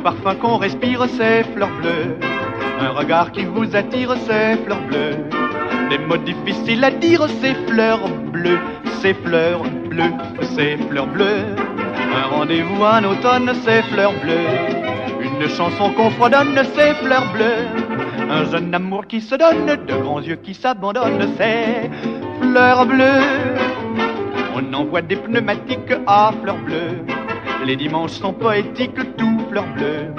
parfum qu'on respire, ces fleurs bleues. Un regard qui vous attire, ces fleurs bleues. Des mots difficiles à dire, ces fleurs bleues, ces fleurs bleues, ces fleurs bleues. Un rendez-vous en automne, ces fleurs bleues. Une chanson qu'on fredonne, ces fleurs bleues. Un jeune amour qui se donne, de grands yeux qui s'abandonnent, ces fleurs bleues. On envoie des pneumatiques à fleurs bleues. Les dimanches sont poétiques, tout fleurs bleues.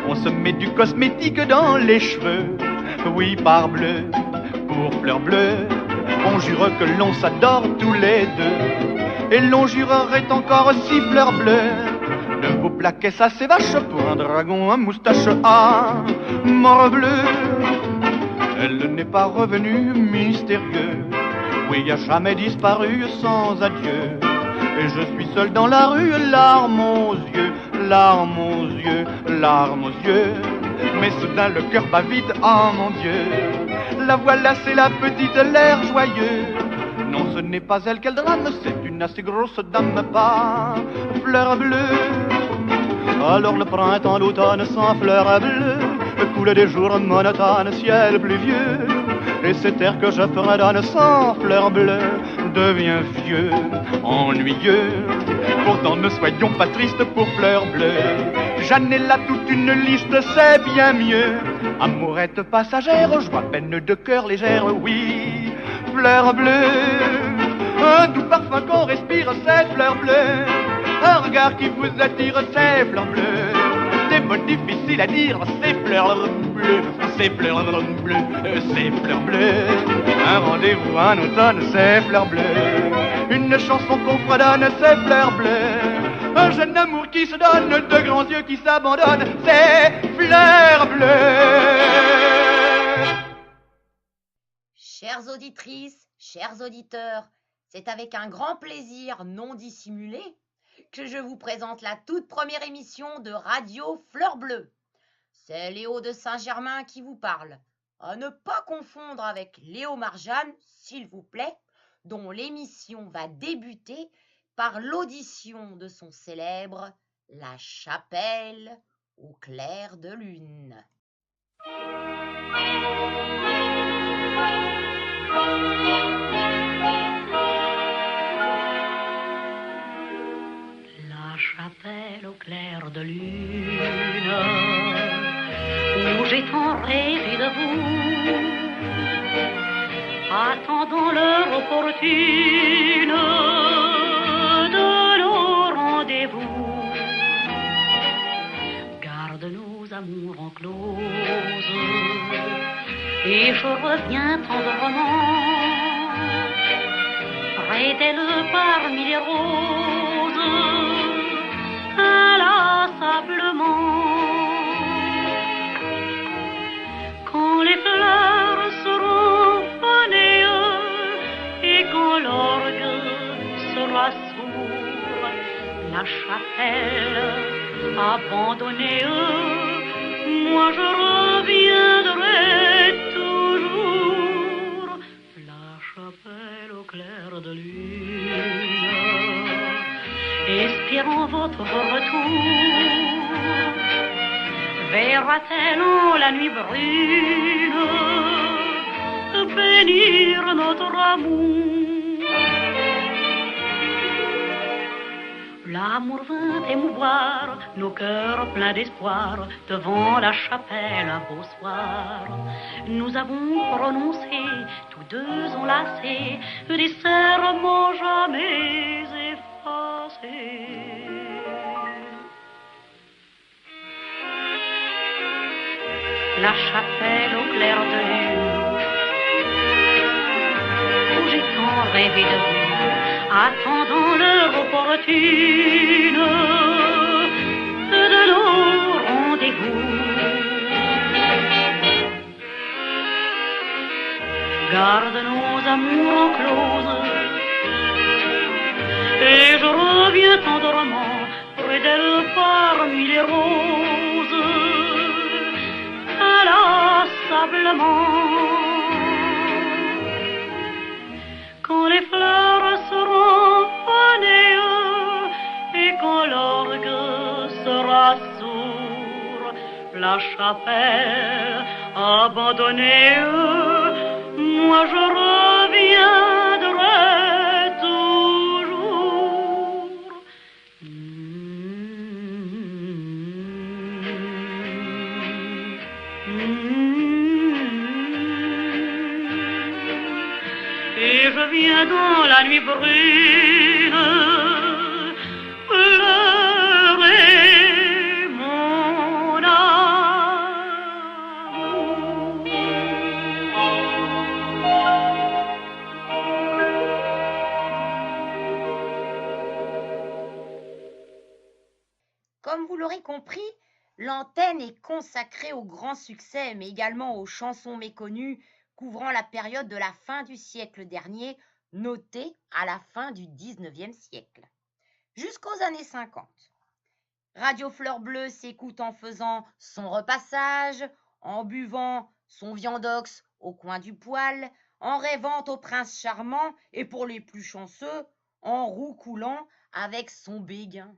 On se met du cosmétique dans les cheveux. Oui, parbleu, pour fleurs bleues. On jure que l'on s'adore tous les deux. Et l'on jurerait encore si fleurs bleues de vous plaquer ça c'est vache pour un dragon, un moustache à morbleu. Elle n'est pas revenue mystérieux. Oui, a jamais disparu sans adieu. Et je suis seul dans la rue, larmes aux yeux, larmes aux yeux, larmes aux yeux. Mais soudain le cœur bat vite, oh mon Dieu. La voilà, c'est la petite, l'air joyeux. Non, ce n'est pas elle qu'elle drame, c'est une assez grosse dame, pas fleur bleue. Alors le printemps, l'automne sans fleurs bleues coule des jours monotones, ciel pluvieux. Et cet air que je fredonne sans fleurs bleues devient vieux, ennuyeux. Pourtant ne soyons pas tristes pour fleurs bleues. J'en ai là toute une liste, c'est bien mieux. Amourette passagère, joie, peine de cœur légère, oui, fleurs bleues. Un doux parfum qu'on respire, c'est fleurs bleues. Un regard qui vous attire, c'est fleurs bleues. Des mots difficiles à dire, c'est fleurs bleues, c'est fleurs bleues, c'est fleurs bleues. Un rendez-vous en automne, c'est fleurs bleues. Une chanson qu'on fredonne, c'est fleurs bleues. Un jeune amour qui se donne, de grands yeux qui s'abandonnent, c'est fleurs bleues. Chères auditrices, chers auditeurs, c'est avec un grand plaisir non dissimulé que je vous présente la toute première émission de Radio Fleur Bleue. C'est Léo de Saint-Germain qui vous parle. À ne pas confondre avec Léo Marjane, s'il vous plaît, dont l'émission va débuter par l'audition de son célèbre La Chapelle au clair de lune. La chapelle au clair de lune, où j'ai tant rêvé de vous, attendant l'heure opportune de nos rendez-vous. Garde nos amours en close, et je reviens tendrement, près d'elle parmi les roses, inlassablement. Quand les fleurs seront fanées et quand l'orgue sera sourd, la chapelle abandonnée, moi je reviendrai toujours. La chapelle au clair de lune, espérant votre retour, verra-t-elle en la nuit brune bénir notre amour? L'amour vint émouvoir nos cœurs pleins d'espoir devant la chapelle un beau soir. Nous avons prononcé, tous deux enlacés, des serments jamais effacés. La chapelle au clair de lune, où j'ai tant rêvé de vous, attendant l'heure opportune de nos rendez-vous. Garde nos amours en close, et je reviens tendrement près d'elle parmi les roses, inlassablement. Quand les fleurs seront fanées et quand l'orgue sera sourd, la chapelle, abandonnée, moi je reviendrai toujours. Et je viens dans la nuit brune pleurer mon amour. Comme vous l'aurez compris, l'antenne est consacrée aux grands succès, mais également aux chansons méconnues couvrant la période de la fin du siècle dernier, notée à la fin du 19e siècle, jusqu'aux années 50. Radio Fleur Bleue s'écoute en faisant son repassage, en buvant son viandox au coin du poêle, en rêvant au prince charmant et pour les plus chanceux, en roucoulant avec son béguin.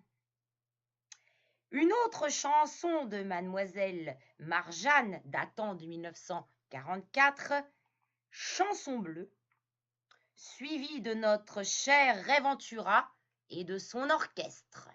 Une autre chanson de Mademoiselle Marjane datant de 1944, Chanson bleue, suivie de notre cher Réventura et de son orchestre.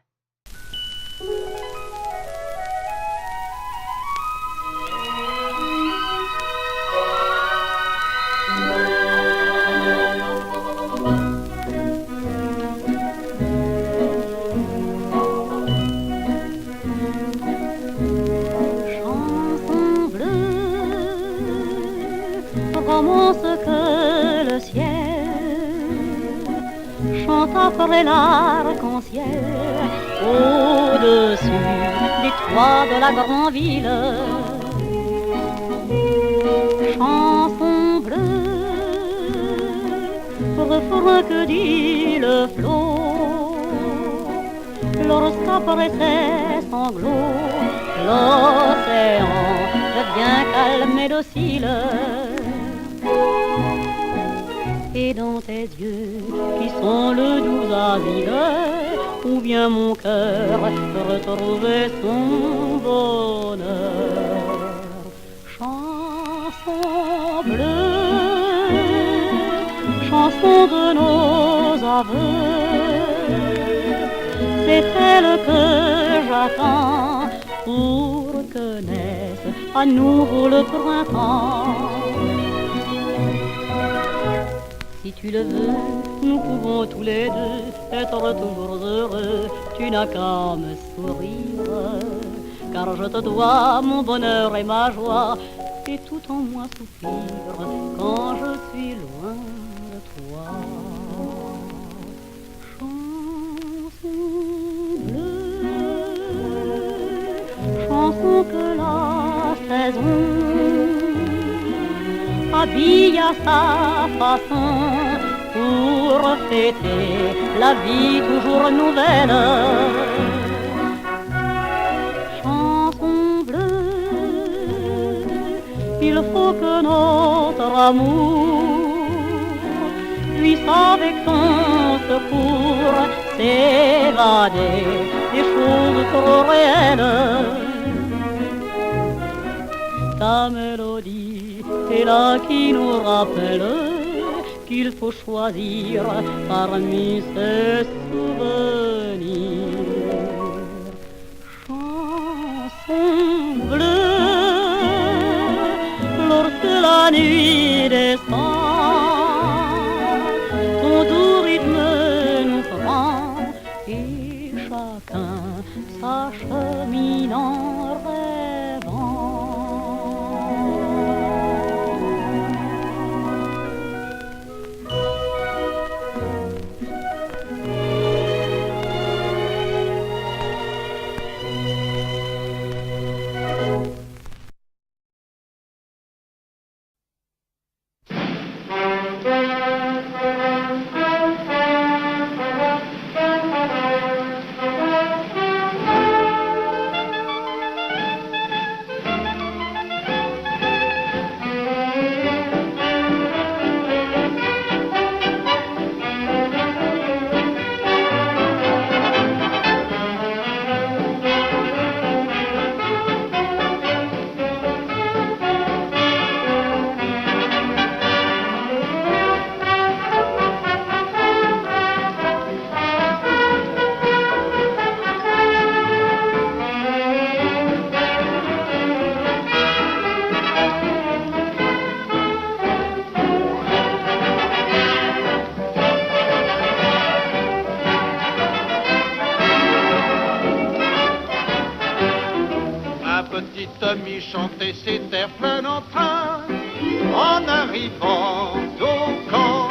Romance que le ciel chante après l'arc-en-ciel au-dessus des toits de la grande ville. Chanson bleue, refrain que dit le flot lorsqu'après ses sanglots l'océan devient calme et docile. Et dans tes yeux qui sont le doux asile où vient mon cœur retrouver son bonheur. Chanson bleue, chanson de nos aveux, c'est elle que j'attends pour que naisse à nouveau le printemps. Si tu le veux, nous pouvons tous les deux être toujours heureux. Tu n'as qu'à me sourire, car je te dois mon bonheur et ma joie. Et tout en moi soupire quand je suis loin de toi. Chanson bleue, chanson que la saison habille à sa façon pour fêter la vie toujours nouvelle. Chanson bleue, il faut que notre amour puisse avec ton secours s'évader des choses trop réelles. Ta mélodie est là qui nous rappelle qu'il faut choisir parmi ces souvenirs. Chanson bleue, lorsque la nuit descend, ton doux rythme nous prend et chacun s'achemine en rêvant. petite amie chantait ses terres plein d'entrain en arrivant au camp.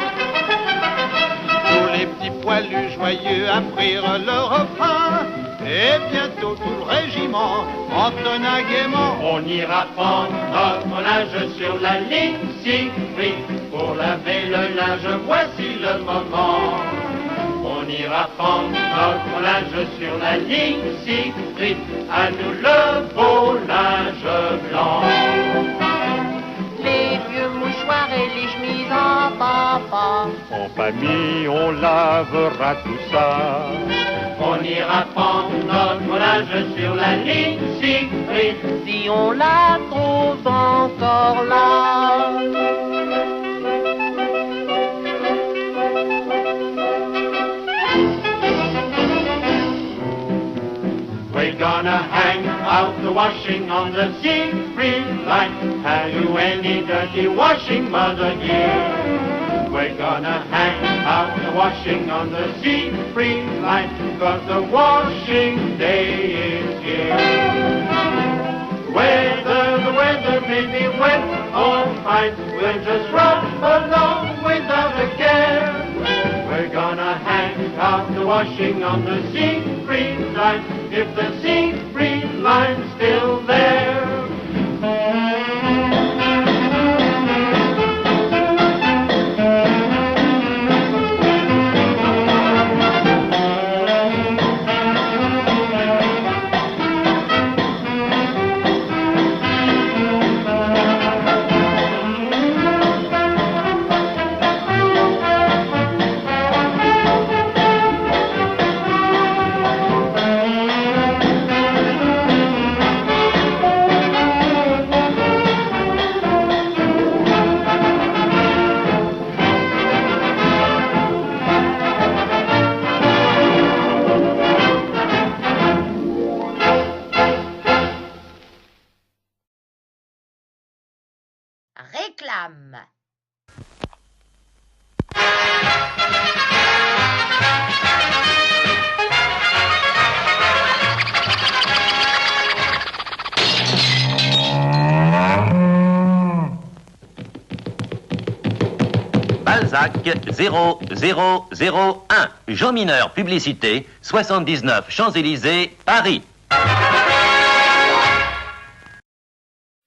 Tous les petits poilus joyeux apprirent le refrain et bientôt tout le régiment entonna gaiement. On ira prendre notre linge sur la ligne Siegfried pour laver le linge, voici le moment. On ira prendre notre linge sur la ligne Siegfried, à nous le beau linge blanc. Les vieux mouchoirs et les chemises en papa. En famille, on lavera tout ça. On ira prendre notre linge sur la ligne Siegfried, Si on la trouve encore là. We're gonna hang out the washing on the Siegfried line. Have you any dirty washing, mother dear? We're gonna hang out the washing on the Siegfried line, 'cause the washing day is here. Whether the weather may be wet or fine, we'll just run along without a care. We're gonna hang out the washing on the Siegfried line, if the Siegfried line's still there. Réclame. Balzac 0001, Jean Mineur, publicité, 79 Champs-Élysées, Paris.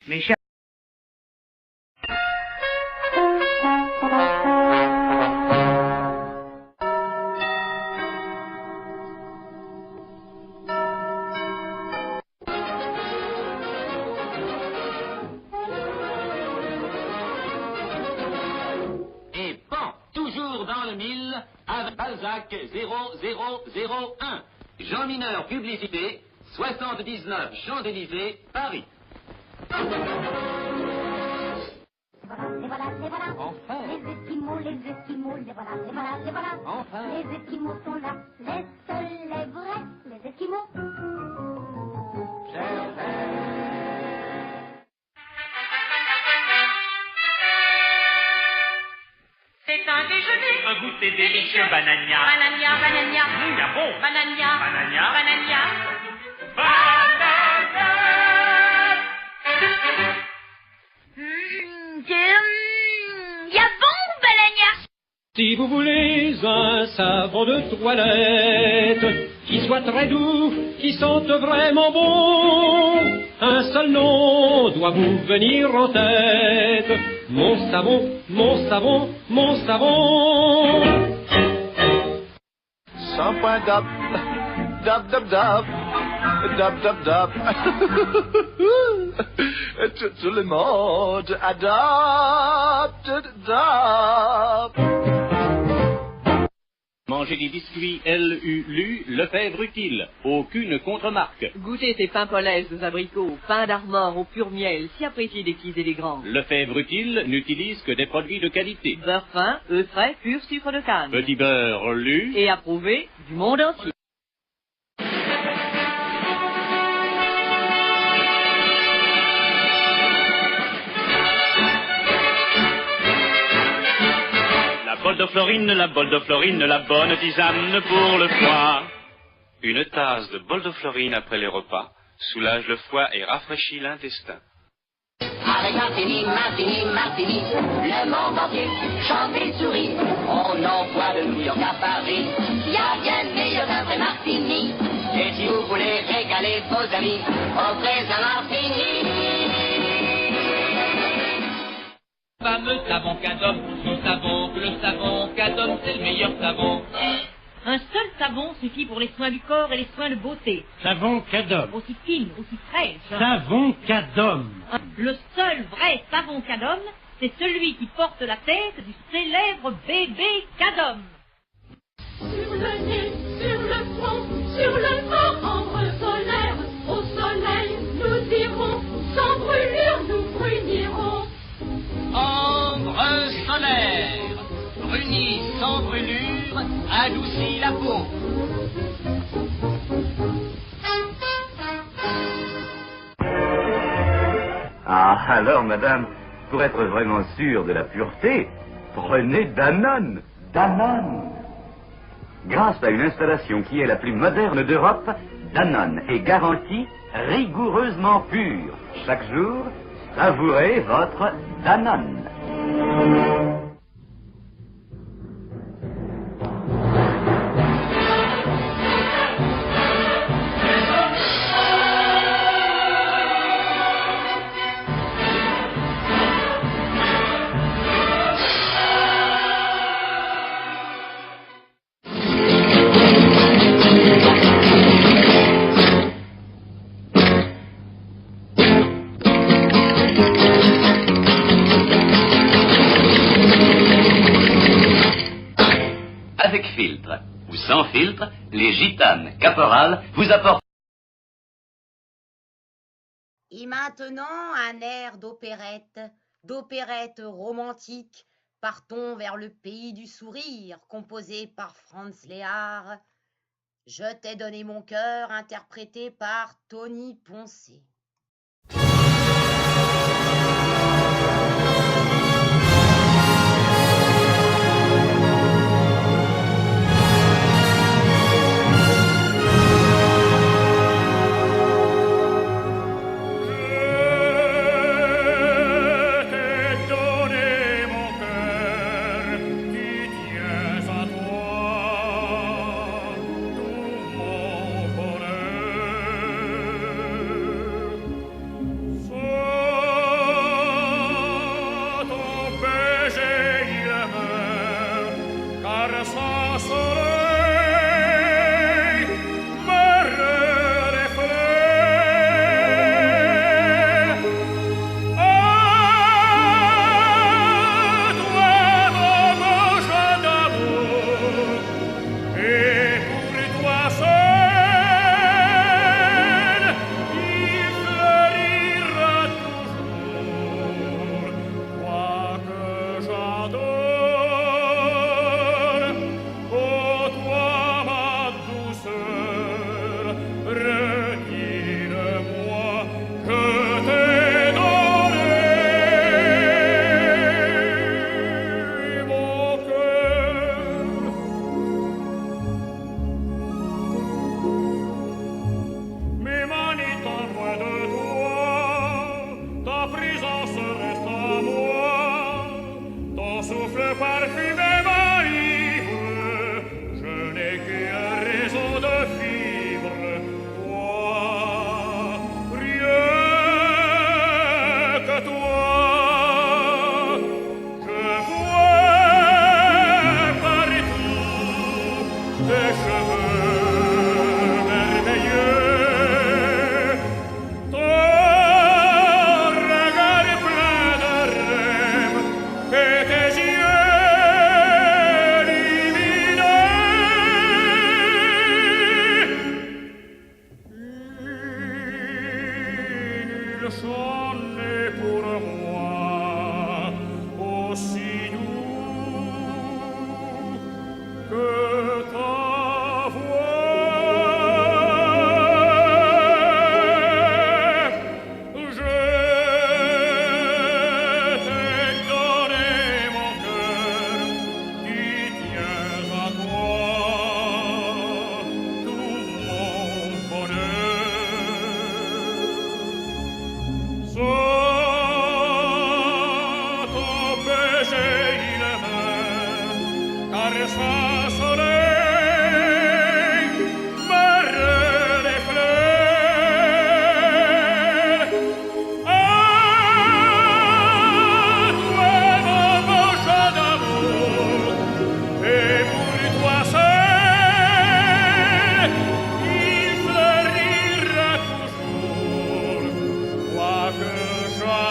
Mes chers Et pan, toujours dans le mille, avec Balzac 0001, Jean Mineur, publicité, 79 Champs-Élysées, Paris. Enfin. Les Esquimaux, les voilà. Enfin. Les Esquimaux sont là, les seuls, les vrais, les Esquimaux. C'est un déjeuner. un goûter délicieux, banania. Banania, banania. Bon. Banania. Banania. Banania. Y a bon, banania. Si vous voulez un savon de toilette qui soit très doux, qui sente vraiment bon, un seul nom doit vous venir en tête. Mon savon, mon savon, mon savon. Sans point d'ap, dap dap dap, dap dap dap. Tout le monde adopte dap. Manger des biscuits LULU, Lefebvre utile, aucune contre-marque. Goûtez ces pains polaises aux abricots, pain d'Armor au pur miel, si apprécié des petits et des grands. Lefebvre utile n'utilise que des produits de qualité. Beurre fin, œufs frais, pur sucre de canne. Petit beurre lu. Et approuvé du monde entier. La bole de Florine, la bonne tisane pour le foie. Une tasse de bole de Florine après les repas, soulage le foie et rafraîchit l'intestin. Avec Martini, Martini, Martini, le monde entier chante et sourit. On envoie de New York à Paris, y a bien meilleur qu'un vrai Martini. Et si vous voulez régaler vos amis, offrez un Martini. Fameux savon Cadom, nous savons que le savon Cadom c'est le meilleur savon. Un seul savon suffit pour les soins du corps et les soins de beauté. Savon Cadom. Aussi fine, aussi fraîche. Savon Cadom. Le seul vrai savon Cadom, c'est celui qui porte la tête du célèbre bébé Cadom. Sur le nez, sur le front, sur le corps, ambre solaire, au soleil nous irons, sans brûlure nous brunirons. Ambre solaire, bruni sans brûlure, adoucit la peau. Ah, alors, madame, pour être vraiment sûr de la pureté, prenez Danone. Danone. Grâce à une installation qui est la plus moderne d'Europe, Danone est garantie rigoureusement pure. Chaque jour, savourez votre Danone. Avec filtre ou sans filtre, les gitanes caporales vous apportent. Et maintenant, un air d'opérette romantique. Partons vers le pays du sourire, composé par Franz Lehár. Je t'ai donné mon cœur, interprété par Tony Poncé.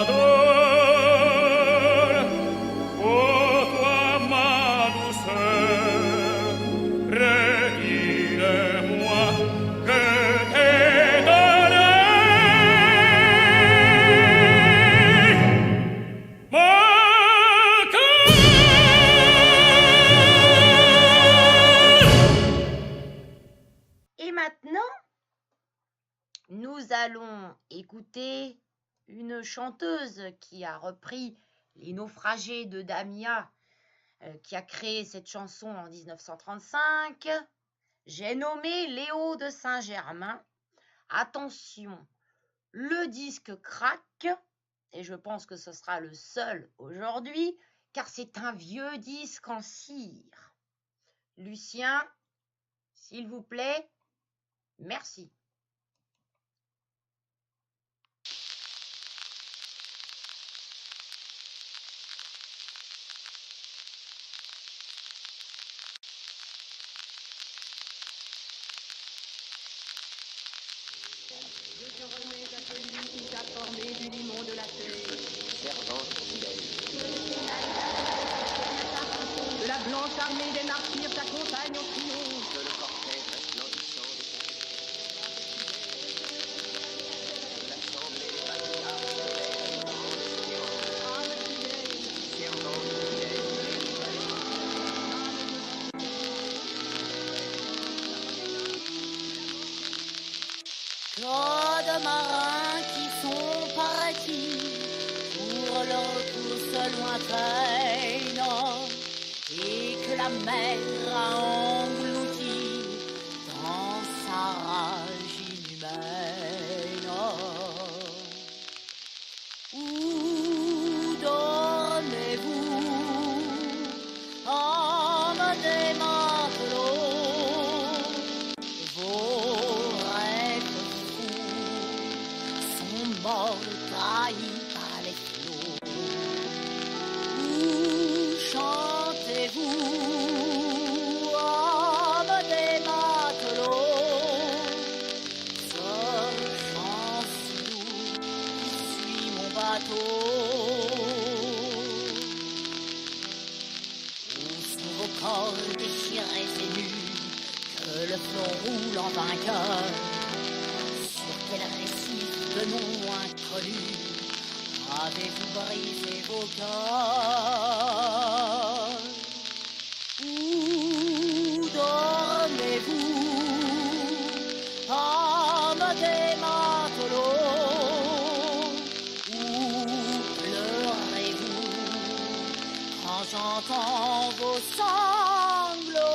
j'adore. Oh toi ma douceur, retire-moi que t'ai donné mon cœur. Et maintenant, nous allons écouter une chanteuse qui a repris Les naufragés de Damia, qui a créé cette chanson en 1935. J'ai nommé Léo de Saint-Germain. Attention, le disque craque, et je pense que ce sera le seul aujourd'hui, car c'est un vieux disque en cire. Lucien, s'il vous plaît, merci. De la blanche armée des martyrs t'accompagne au triomphe. Le cortège resplendissant de l'assemblée des patriarches servant Toi de marins qui sont partis pour leur course lointaine et que la mer a englouti dans sa rage inhumaine. Où dormez-vous, hommes des matelots? Vos rêves fous sont morts trahis par les flots. Où chantez-vous, hommes des matelots? Ce chant si doux qui suit mon bateau. Où sont vos corps déchirés et nus que le flot roule en vainqueur? Sur quel récif de noms inconnus avez-vous brisé vos cœurs? Où dormez-vous, hommes des matelots? Où pleurez-vous quand j'entends vos sanglots?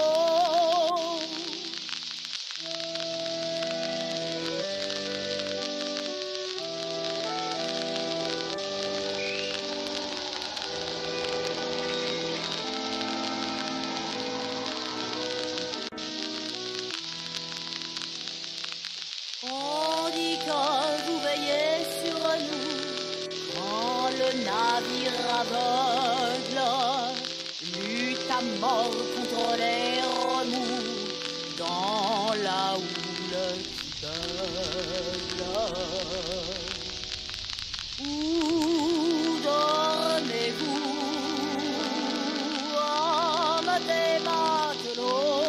On dit que vous veillez sur nous quand le navire aveugle lutte à mort contre les remous dans la houle qui beugle. Où dormez-vous, hommes des matelots?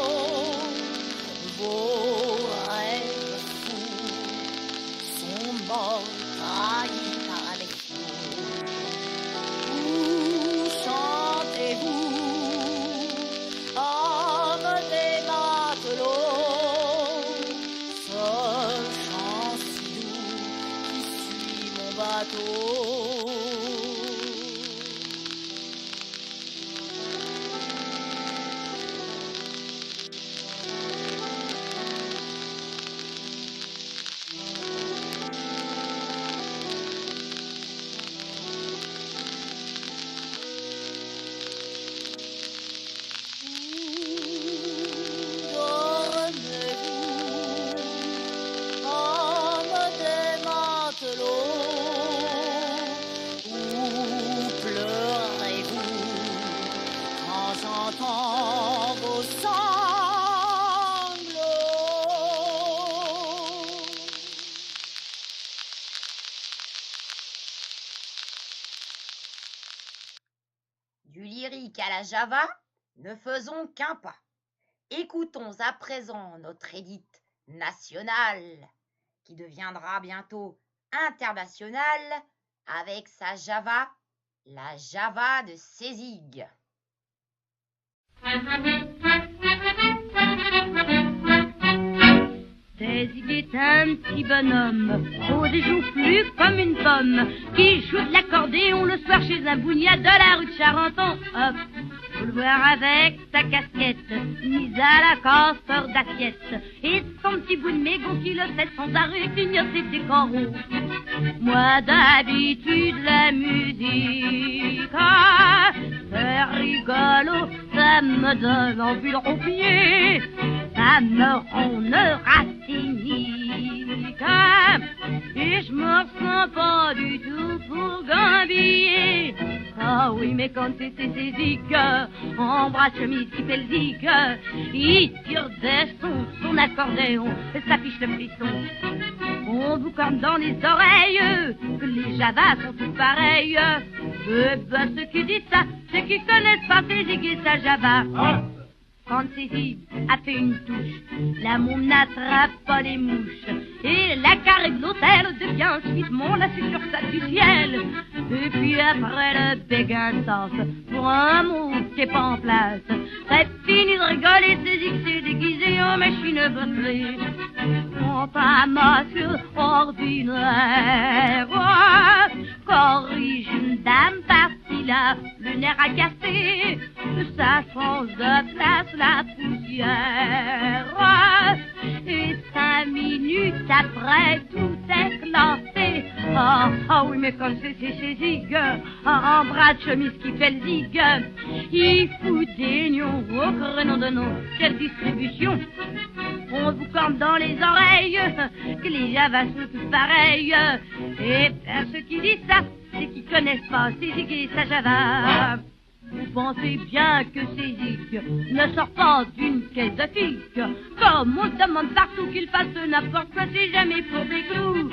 Vos rêves fous sont morts trahis par les flots. Où chantez-vous, hommes des matelots? Ce chant si doux qui suit mon bateau. Du lyrique à la Java, ne faisons qu'un pas. Écoutons à présent notre édite nationale, qui deviendra bientôt internationale avec sa Java, la Java de Sézig. Sézig est un petit bonhomme, rose et joufflu comme une pomme, qui joue de l'accordéon le soir chez un bougnat de la rue de Charenton. Hop, faut le voir avec sa casquette, mise à la casseur d'assiette, et son petit bout de mégot qui le fait sans arrêt clignoter des coraux. Moi d'habitude la musique, c'est rigolo, ça me donne envie de roupiller, ça me rend racinique, et je me ressens pas du tout pour gambiller. Ah oui, mais quand c'est Sézig, en bras de chemise qui fait le zig, il tire des sons, son accordéon, ça fiche le frisson. On vous corne dans les oreilles que les Javas sont tous pareils. Ben, ceux qui disent ça, c'est qu'ils connaissent pas Sézig et sa Java. Quand Sézig a fait une touche, la monde n'attrape pas les mouches, et la carré de l'hôtel devient subitement la succursale du ciel. Et puis après le béguin sort pour un mot qui est pas en place, c'est fini de rigoler, Sézig s'est déguisé en machine bottelée. On masque ordinaire, corrige une dame par-ci là, le nerf à casser, ça change de place la poussière, et 5 minutes après tout est classé. Ah oui, mais comme c'est Sézig, en bras de chemise qui fait le zig, il fout des nions au créneau de nos, quelle distribution. On vous corne dans les oreilles que les Javas sont tous pareils. Et bien ceux qui disent ça, c'est qu'ils connaissent pas Sézig et sa Java. Vous pensez bien que Sézig ne sort pas d'une caisse de figue, comme on demande partout qu'il fasse n'importe quoi, c'est jamais pour des clous.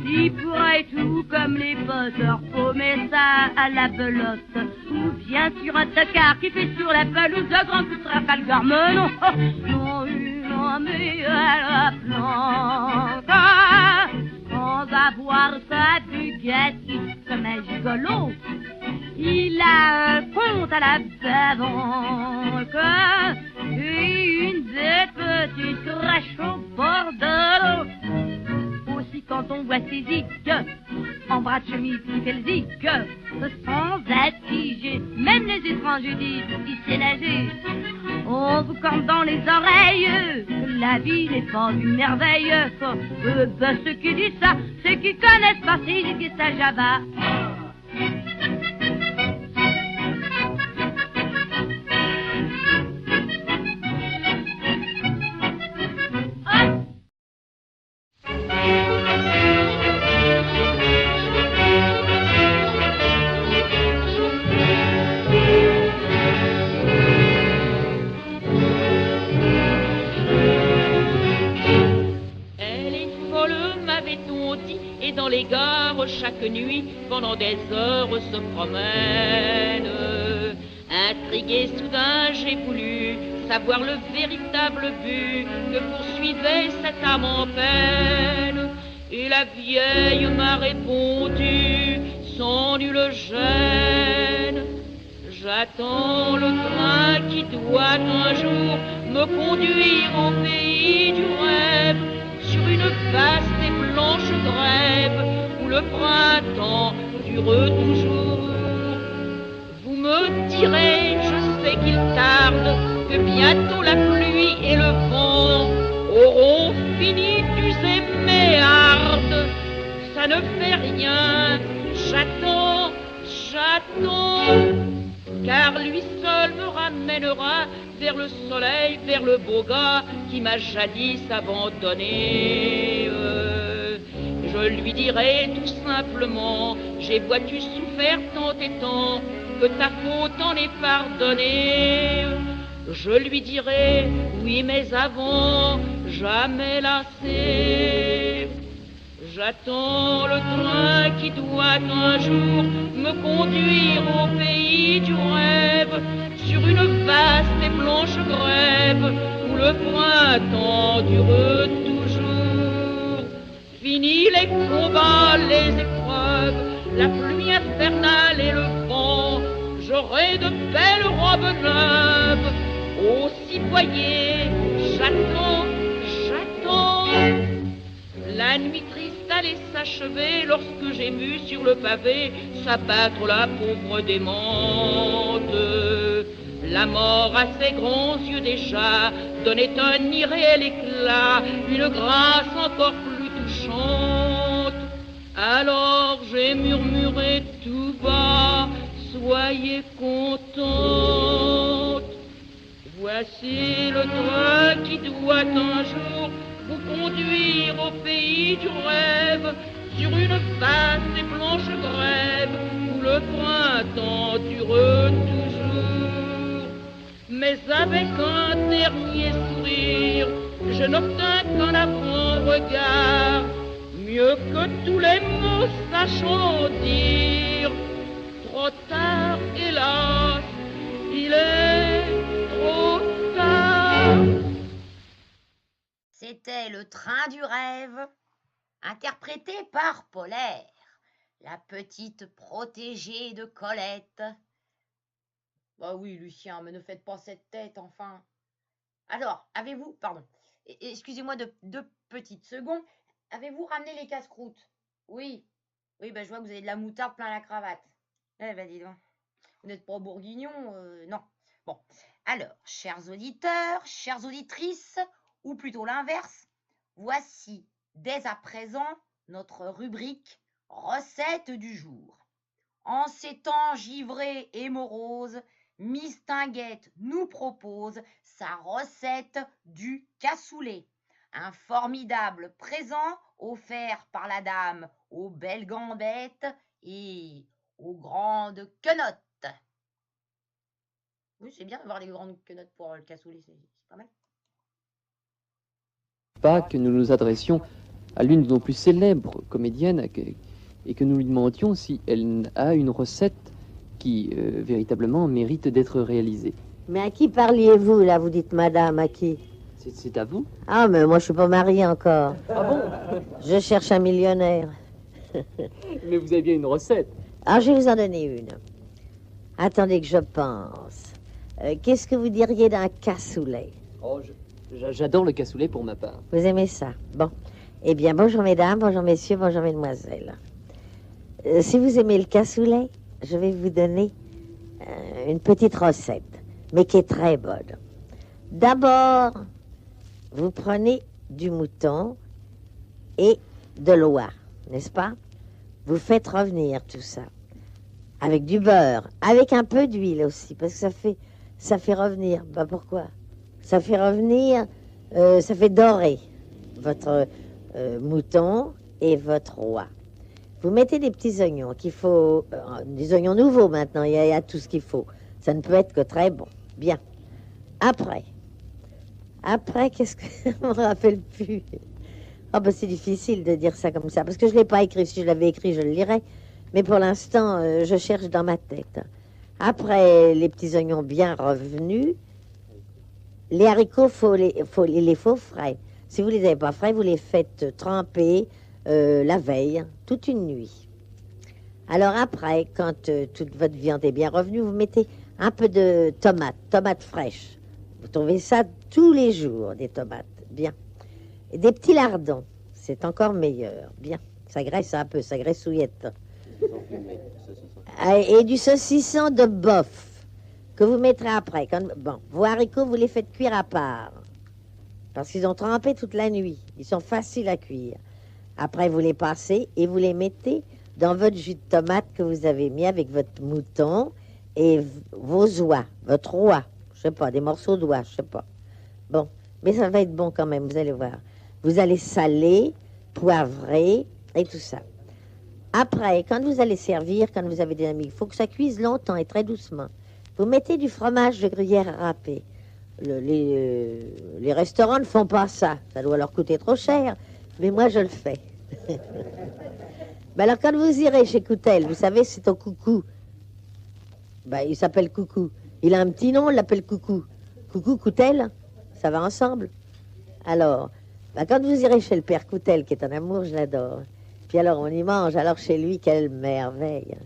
Il pourrait tout comme les potters, paumer ça à la belote, ou bien sur un tocard qui fait sur la pelouse de grand coup de Trafalgar. Mais non, non, mais à la plante, sans avoir sa Bugatti comme un gigolo. Il a un compte à la banque et une des petites crèches au bord de l'eau. Aussi quand on voit Sézig en bras de chemise qui fait le zig, sans être figé, même les étrangers disent qu'il sait nager. On vous corne dans les oreilles que la vie n'est pas une merveille. Ben ceux qui disent ça, c'est qu'ils connaissent pas Sézig et sa Java. Chaque nuit, pendant des heures, se promène. Intrigué soudain, j'ai voulu savoir le véritable but que poursuivait cette âme en peine. Et la vieille m'a répondu, sans nulle gêne: j'attends le train qui doit un jour me conduire au pays du rêve, sur une vaste et blanche grève, où le printemps dure toujours. Vous me direz, je sais qu'il tarde, que bientôt la pluie et le vent auront fini d'user mes hardes. Ça ne fait rien, j'attends, car lui seul me ramènera vers le soleil, vers le beau gars qui m'a jadis abandonné. Je lui dirai tout simplement: j'ai vois-tu souffert tant et tant, que ta faute en est pardonnée. Je lui dirai: oui, mais avant, jamais lassé. J'attends le train qui doit un jour me conduire au pays du rêve, sur une vaste et blanche grève où le printemps dure toujours. Fini les combats, les épreuves, la pluie infernale et le vent, j'aurai de belles robes neuves. Aussi voyez, j'attends, j'attends. La nuit triste allait s'achever lorsque j'ai vu sur le pavé s'abattre la pauvre démente. La mort à ses grands yeux déjà donnait un irréel éclat, une grâce encore plus touchante. Alors j'ai murmuré tout bas, soyez contente. Voici le train qui doit un jour vous conduire au pays du rêve, sur une vaste et blanche grève où le printemps dure toujours. Mais avec un dernier sourire, je n'obtins qu'un avant-regard, mieux que tous les mots sachant dire. Trop tard, hélas, il est trop tard. C'était Le Train du Rêve, interprété par Polaire, la petite protégée de Colette. Bah oui, Lucien, mais ne faites pas cette tête, enfin. Alors, avez-vous, pardon, excusez-moi de 2 petites secondes, avez-vous ramené les casse-croûtes? Oui. Oui, ben je vois que vous avez de la moutarde plein la cravate. Eh ben dis donc, vous n'êtes pas bourguignon, non. Bon, alors, chers auditeurs, chères auditrices, ou plutôt l'inverse, voici dès à présent notre rubrique recette du jour. En ces temps givrés et moroses, Miss Tinguette nous propose sa recette du cassoulet, un formidable présent offert par la dame aux belles gambettes et aux grandes quenottes. Oui, c'est bien d'avoir les grandes quenottes pour le cassoulet, c'est pas mal. Pas que nous nous adressions à l'une de nos plus célèbres comédiennes et que nous lui demandions si elle a une recette qui véritablement mérite d'être réalisée. Mais à qui parliez-vous, là? Vous dites madame, à qui? C'est à vous? Ah, mais moi, je suis pas mariée encore. Ah bon? Je cherche un millionnaire. Mais vous avez bien une recette. Alors, je vais vous en donner une. Attendez que je pense. Qu'est-ce que vous diriez d'un cassoulet? Oh, j'adore le cassoulet pour ma part. Vous aimez ça? Bon. Eh bien, bonjour mesdames, bonjour messieurs, bonjour mesdemoiselles. Si vous aimez le cassoulet, je vais vous donner une petite recette, mais qui est très bonne. D'abord, vous prenez du mouton et de l'oie, n'est-ce pas? Vous faites revenir tout ça avec du beurre, avec un peu d'huile aussi, parce que ça fait revenir. Bah pourquoi? Ça fait revenir, ça fait dorer votre mouton et votre oie. Vous mettez des petits oignons qu'il faut, des oignons nouveaux maintenant, il y a tout ce qu'il faut. Ça ne peut être que très bon. Bien. Après, qu'est-ce que je me rappelle plus? Oh ben c'est difficile de dire ça comme ça, parce que je ne l'ai pas écrit. Si je l'avais écrit, je le lirais. Mais pour l'instant, je cherche dans ma tête. Après les petits oignons bien revenus, les haricots, les faux frais. Si vous ne les avez pas frais, vous les faites tremper la veille, toute une nuit. Alors après, quand toute votre viande est bien revenue, vous mettez un peu de tomates fraîches. Vous trouvez ça tous les jours, des tomates, bien. Et des petits lardons, c'est encore meilleur, bien. Ça graisse un peu, ça graissouillette. Et du saucisson de bœuf que vous mettrez après. Bon, vos haricots, vous les faites cuire à part. Parce qu'ils ont trempé toute la nuit. Ils sont faciles à cuire. Après, vous les passez et vous les mettez dans votre jus de tomate que vous avez mis avec votre mouton et vos oies, votre oie. Je sais pas, des morceaux d'oie, je sais pas. Bon, mais ça va être bon quand même, vous allez voir. Vous allez saler, poivrer et tout ça. Après, quand vous allez servir, quand vous avez des amis, il faut que ça cuise longtemps et très doucement. Vous mettez du fromage de gruyère râpé. Les restaurants ne font pas ça. Ça doit leur coûter trop cher. Mais moi, je le fais. Ben alors, quand vous irez chez Coutel, vous savez, c'est au Coucou. Ben, il s'appelle Coucou. Il a un petit nom, on l'appelle Coucou. Coucou, Coutel, ça va ensemble. Alors, ben, quand vous irez chez le père Coutel, qui est un amour, je l'adore. Puis alors, on y mange. Alors, chez lui, quelle merveille.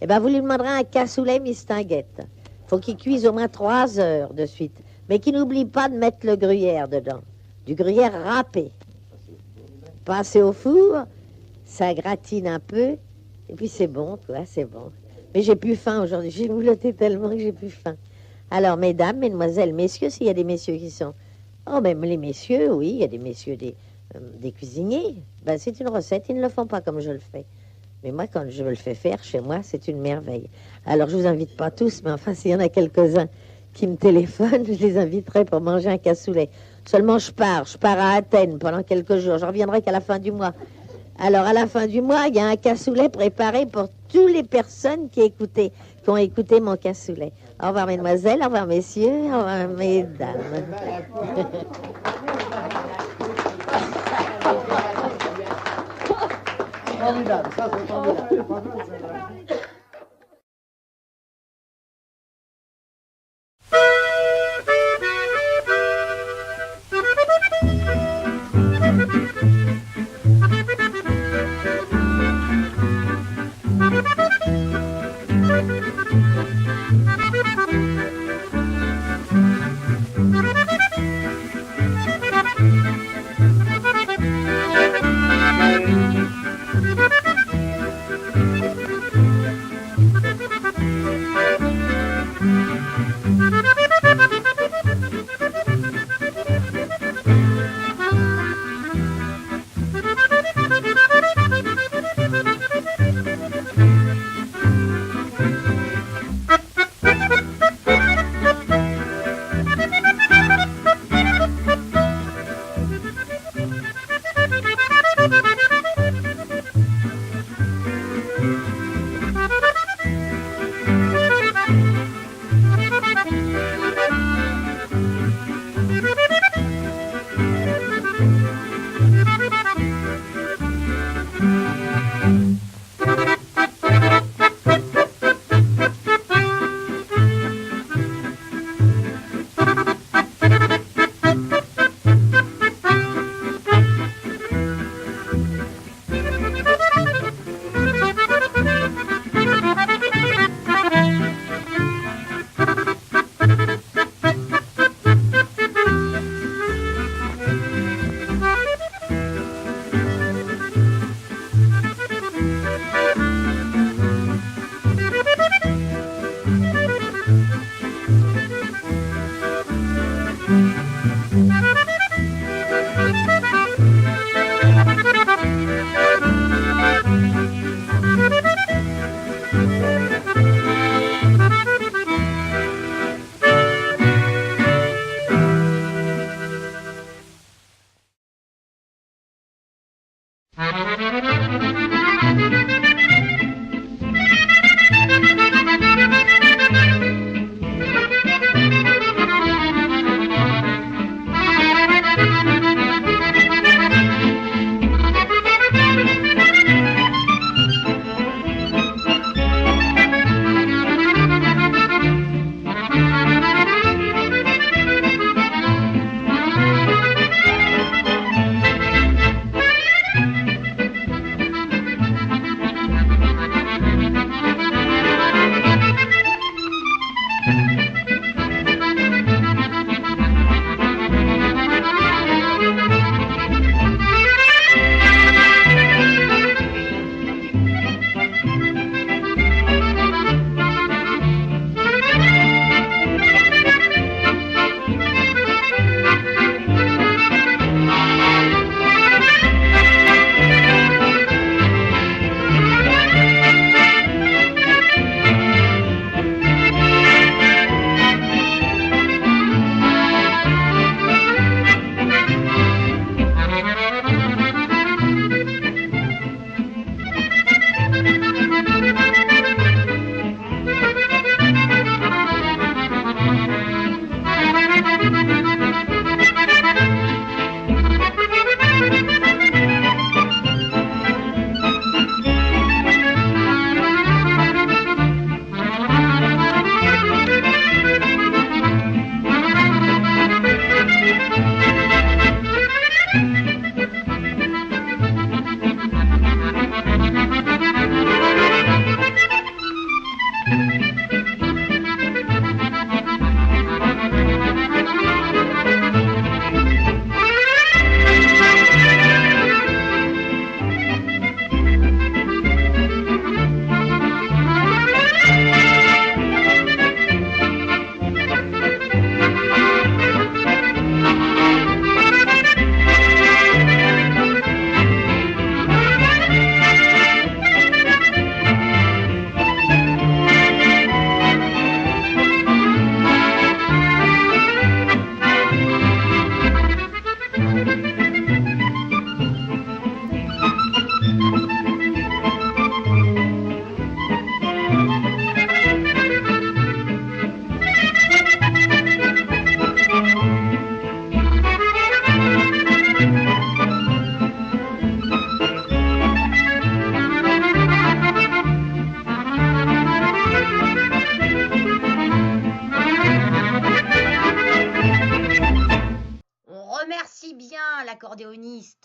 Eh ben, vous lui demanderez un cassoulet mistinguette. Faut qu'il cuise au moins 3 heures de suite. Mais qu'il n'oublie pas de mettre le gruyère dedans. Du gruyère râpé. Passez au four, ça gratine un peu, et puis c'est bon, quoi, c'est bon. Mais j'ai plus faim aujourd'hui, j'ai moulotté tellement que j'ai plus faim. Alors, mesdames, mesdemoiselles, messieurs, s'il y a des messieurs qui sont... Oh, même les messieurs, oui, il y a des messieurs, des cuisiniers. Ben, c'est une recette, ils ne le font pas comme je le fais. Mais moi, quand je le fais faire chez moi, c'est une merveille. Alors, je vous invite pas tous, mais enfin, s'il y en a quelques-uns qui me téléphonent, je les inviterai pour manger un cassoulet. Seulement, je pars à Athènes pendant quelques jours. Je reviendrai qu'à la fin du mois. Alors, à la fin du mois, il y a un cassoulet préparé pour toutes les personnes qui ont écouté mon cassoulet. Au revoir, mesdemoiselles, au revoir, messieurs, au revoir, mesdames. Formidable, ça c'est formidable.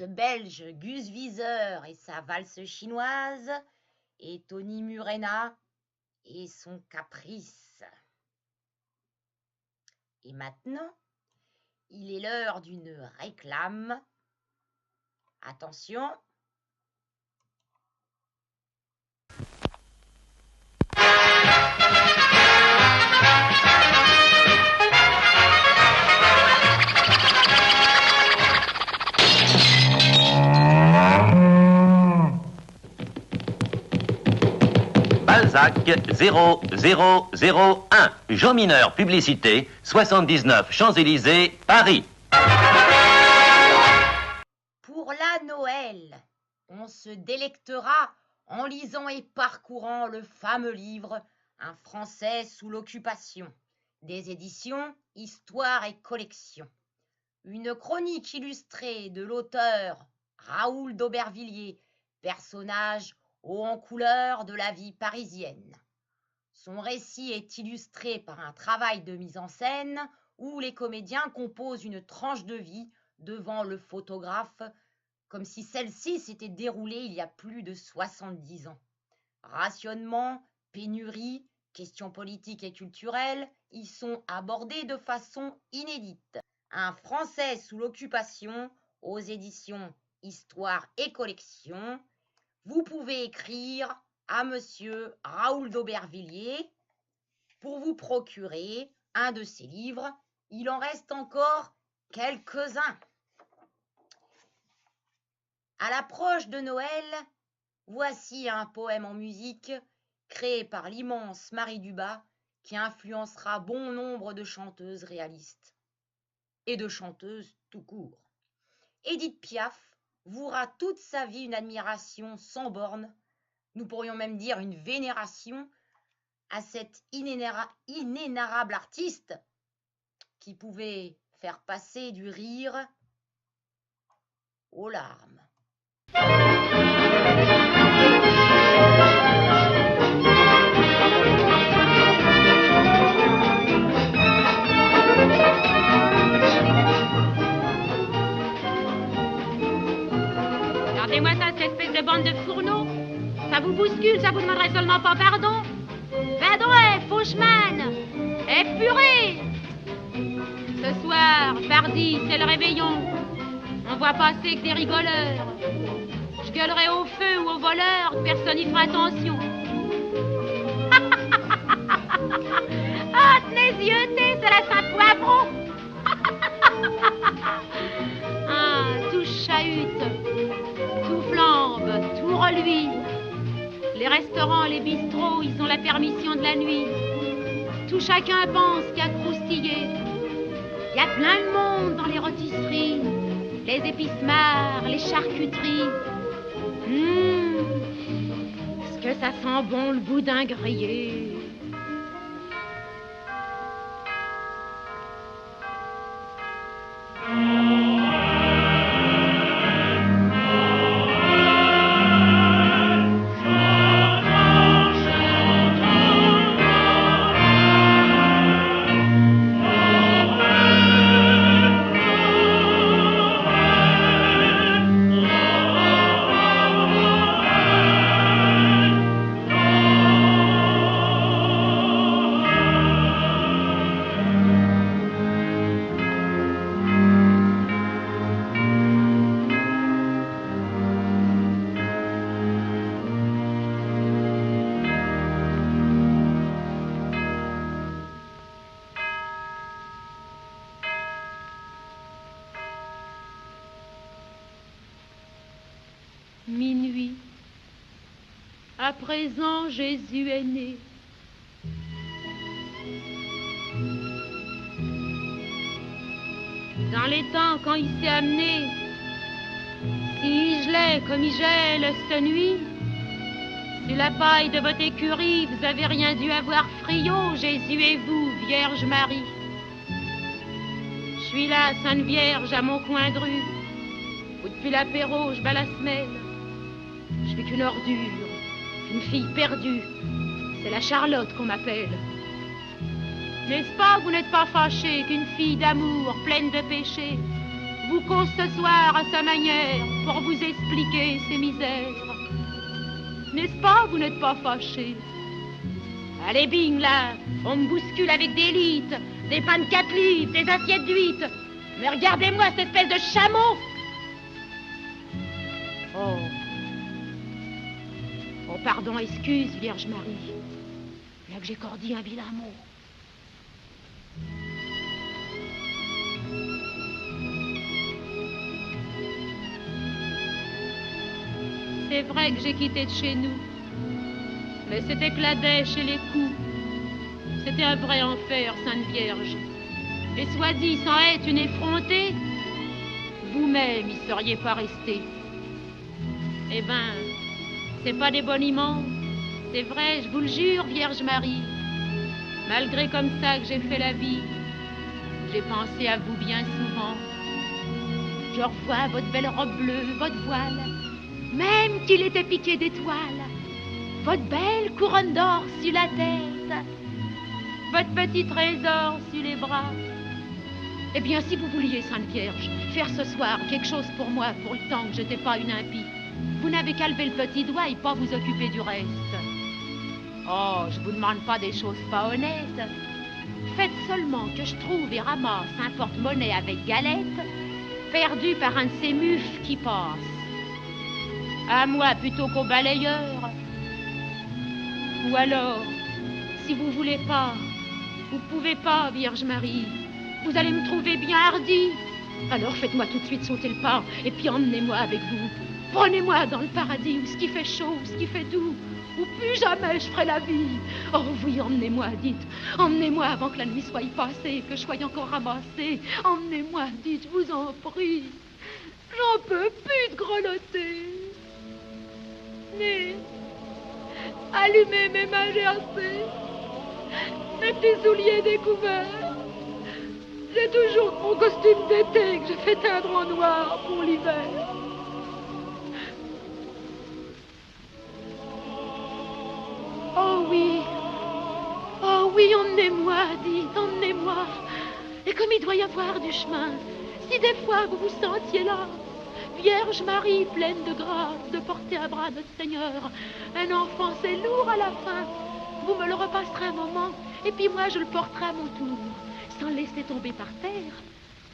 pianiste belge Gus Wieser et sa valse chinoise, et Tony Murena et son caprice. Et maintenant, il est l'heure d'une réclame. Attention. Balzac 0001, Jean Mineur, publicité, 79 Champs-Élysées, Paris. Pour la Noël, on se délectera en lisant et parcourant le fameux livre Un Français sous l'occupation, des éditions Histoire et Collection. Une chronique illustrée de l'auteur Raoul d'Aubervilliers, personnage haut en couleur de la vie parisienne. Son récit est illustré par un travail de mise en scène où les comédiens composent une tranche de vie devant le photographe, comme si celle-ci s'était déroulée il y a plus de 70 ans. Rationnement, pénurie, questions politiques et culturelles y sont abordées de façon inédite. Un Français sous l'occupation aux éditions Histoire et Collection. Vous pouvez écrire à monsieur Raoul d'Aubervilliers pour vous procurer un de ces livres. Il en reste encore quelques-uns. À l'approche de Noël, voici un poème en musique créé par l'immense Marie Dubas qui influencera bon nombre de chanteuses réalistes et de chanteuses tout court. Édith Piaf vouera toute sa vie une admiration sans borne, nous pourrions même dire une vénération, à cet inénarrable artiste qui pouvait faire passer du rire aux larmes. Regardez-moi ça, cette espèce de bande de fourneaux. Ça vous bouscule, ça vous demanderait seulement pas pardon. Vadrouet, Faucheman, épuré. Ce soir, pardi, c'est le réveillon. On voit passer que des rigoleurs. Je gueulerai au feu ou au voleur, personne n'y fera attention. Ah, tenez yeuté, c'est la Saint-Poivron. Ah, tout chahute, tout flambe, tout reluit. Les restaurants, les bistrots, ils ont la permission de la nuit. Tout chacun pense qu'à croustiller. Il y a plein de monde dans les rôtisseries, les épices-mares, les charcuteries. Est-ce que ça sent bon le boudin grillé? Minuit. À présent, Jésus est né. Dans les temps, quand il s'est amené, si je l'ai comme il gèle cette nuit, sur la paille de votre écurie, vous avez rien dû avoir friot, Jésus et vous, Vierge Marie. Je suis là, Sainte Vierge, à mon coin de rue, où depuis l'apéro, je bats la semelle. Je suis qu'une ordure, une fille perdue. C'est la Charlotte qu'on m'appelle. N'est-ce pas que vous n'êtes pas fâchée qu'une fille d'amour pleine de péchés vous cause ce soir à sa manière pour vous expliquer ses misères. N'est-ce pas, vous n'êtes pas fâché? Allez, bing, là, on me bouscule avec des litres, des pains de 4 livres, des assiettes d'huîtres. Mais regardez-moi cette espèce de chameau! Oh. Oh, pardon, excuse, Vierge Marie. Là que j'ai cordé un vilain mot. C'est vrai que j'ai quitté de chez nous. Mais c'était que la dèche et les coups. C'était un vrai enfer, Sainte Vierge. Et soit dit sans être une effrontée, vous-même y seriez pas resté. Eh ben, c'est pas des boniments. C'est vrai, je vous le jure, Vierge Marie. Malgré comme ça que j'ai fait la vie, j'ai pensé à vous bien souvent. Je revois votre belle robe bleue, votre voile, même qu'il était piqué d'étoiles, votre belle couronne d'or sur la tête, votre petit trésor sur les bras. Eh bien, si vous vouliez, Sainte Vierge, faire ce soir quelque chose pour moi, pour le temps que j'étais pas une impie, vous n'avez qu'à lever le petit doigt et pas vous occuper du reste. Oh, je vous demande pas des choses pas honnêtes. Faites seulement que je trouve et ramasse un porte-monnaie avec galette, perdu par un de ces mufs qui passe. À moi plutôt qu'au balayeur. Ou alors, si vous voulez pas, vous pouvez pas, Vierge Marie, vous allez me trouver bien hardi. Alors faites-moi tout de suite sauter le pas et puis emmenez-moi avec vous. Prenez-moi dans le paradis où ce qui fait chaud, où ce qui fait doux, où plus jamais je ferai la vie. Oh oui, emmenez-moi, dites. Emmenez-moi avant que la nuit soit passée, que je sois encore ramassée. Emmenez-moi, dites, je vous en prie. J'en peux plus de grelotter. Mais allumez mes mains gercées, mes petits souliers découverts. J'ai toujours mon costume d'été que j'ai fait teindre en noir pour l'hiver. Oh oui, emmenez-moi, dites, emmenez-moi. Et comme il doit y avoir du chemin, si des fois vous vous sentiez là, Vierge Marie pleine de grâce, de porter à bras notre Seigneur, un enfant c'est lourd à la fin, vous me le repasserez un moment, et puis moi je le porterai à mon tour, sans le laisser tomber par terre,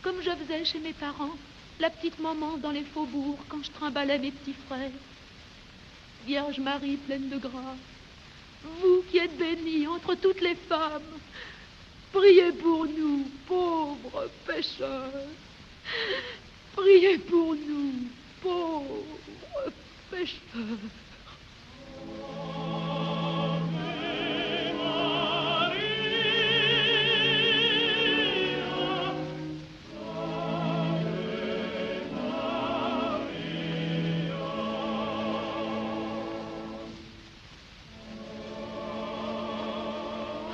comme je faisais chez mes parents, la petite maman dans les faubourgs, quand je trimballais mes petits frères. Vierge Marie pleine de grâce, vous qui êtes bénie entre toutes les femmes, priez pour nous, pauvres pécheurs. Priez pour nous, pauvres pécheurs.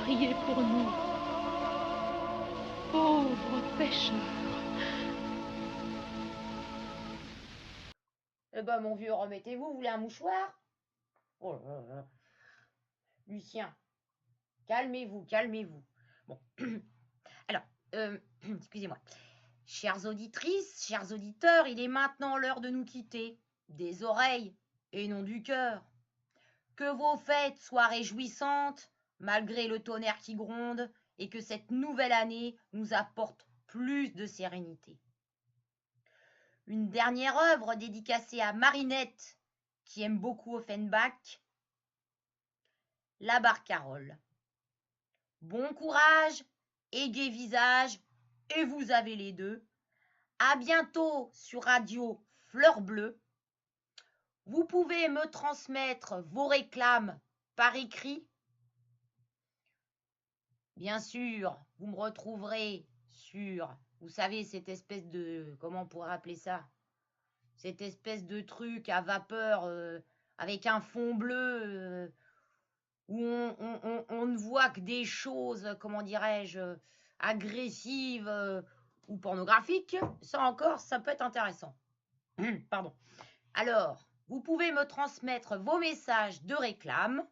Priez pour nous, pauvres pécheurs. Eh ben, mon vieux, remettez-vous, vous voulez un mouchoir? Oh là là. Lucien, calmez-vous, calmez-vous. Bon, alors, excusez-moi. Chères auditrices, chers auditeurs, il est maintenant l'heure de nous quitter. Des oreilles et non du cœur. Que vos fêtes soient réjouissantes, malgré le tonnerre qui gronde, et que cette nouvelle année nous apporte plus de sérénité. Une dernière œuvre dédicacée à Marinette, qui aime beaucoup Offenbach, La Barcarolle. Bon courage et gai visage, et vous avez les deux. À bientôt sur Radio Fleur Bleue. Vous pouvez me transmettre vos réclames par écrit. Bien sûr, vous me retrouverez sur, vous savez, cette espèce de, comment on pourrait appeler ça? Cette espèce de truc à vapeur avec un fond bleu où on ne voit que des choses, comment dirais-je, agressives ou pornographiques. Ça encore, ça peut être intéressant. Pardon. Alors, vous pouvez me transmettre vos messages de réclame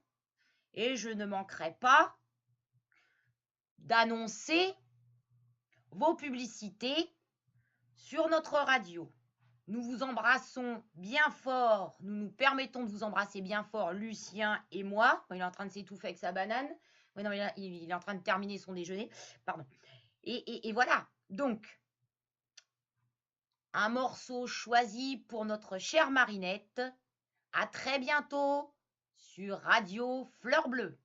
et je ne manquerai pas d'annoncer vos publicités sur notre radio. Nous vous embrassons bien fort, nous nous permettons de vous embrasser bien fort, Lucien et moi. Il est en train de s'étouffer avec sa banane. Oui, non, il est en train de terminer son déjeuner. Pardon. Et voilà. Donc, un morceau choisi pour notre chère Marinette. À très bientôt sur Radio Fleur Bleue.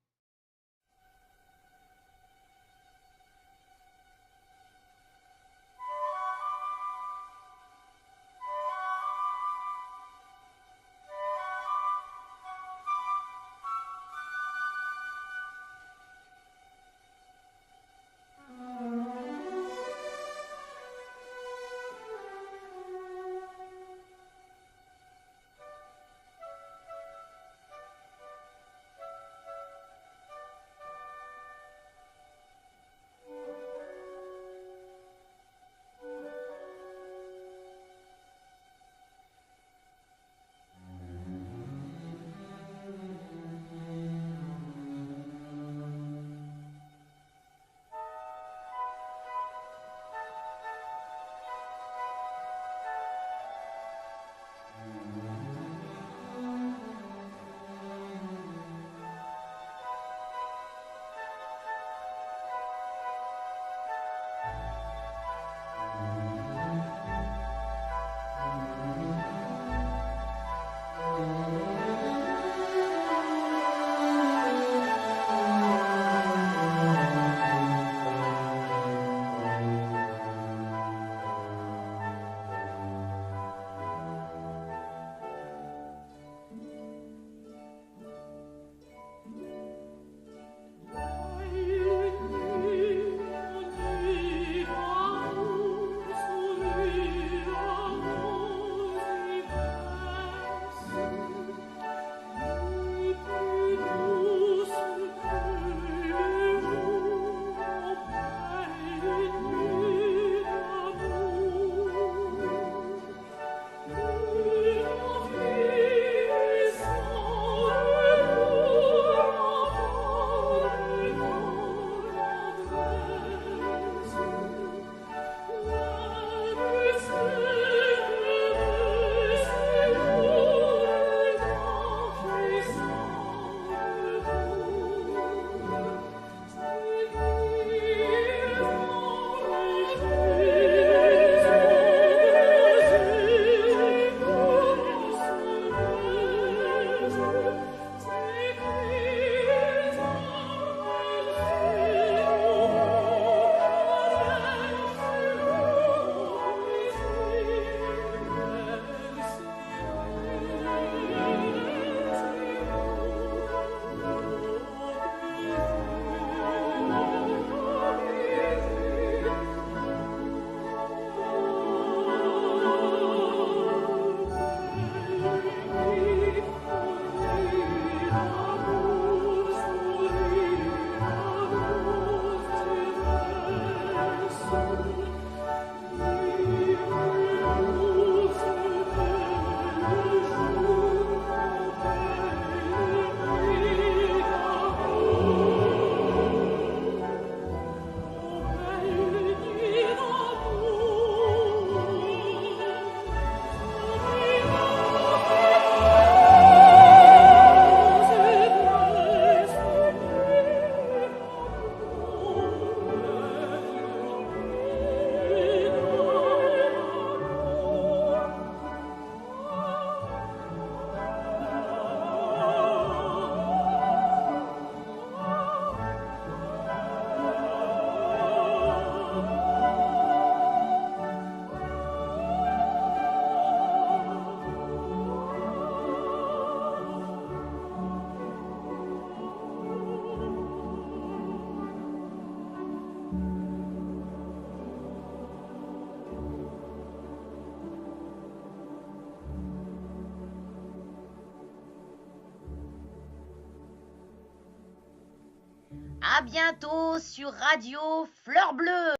À bientôt sur Radio Fleur Bleue.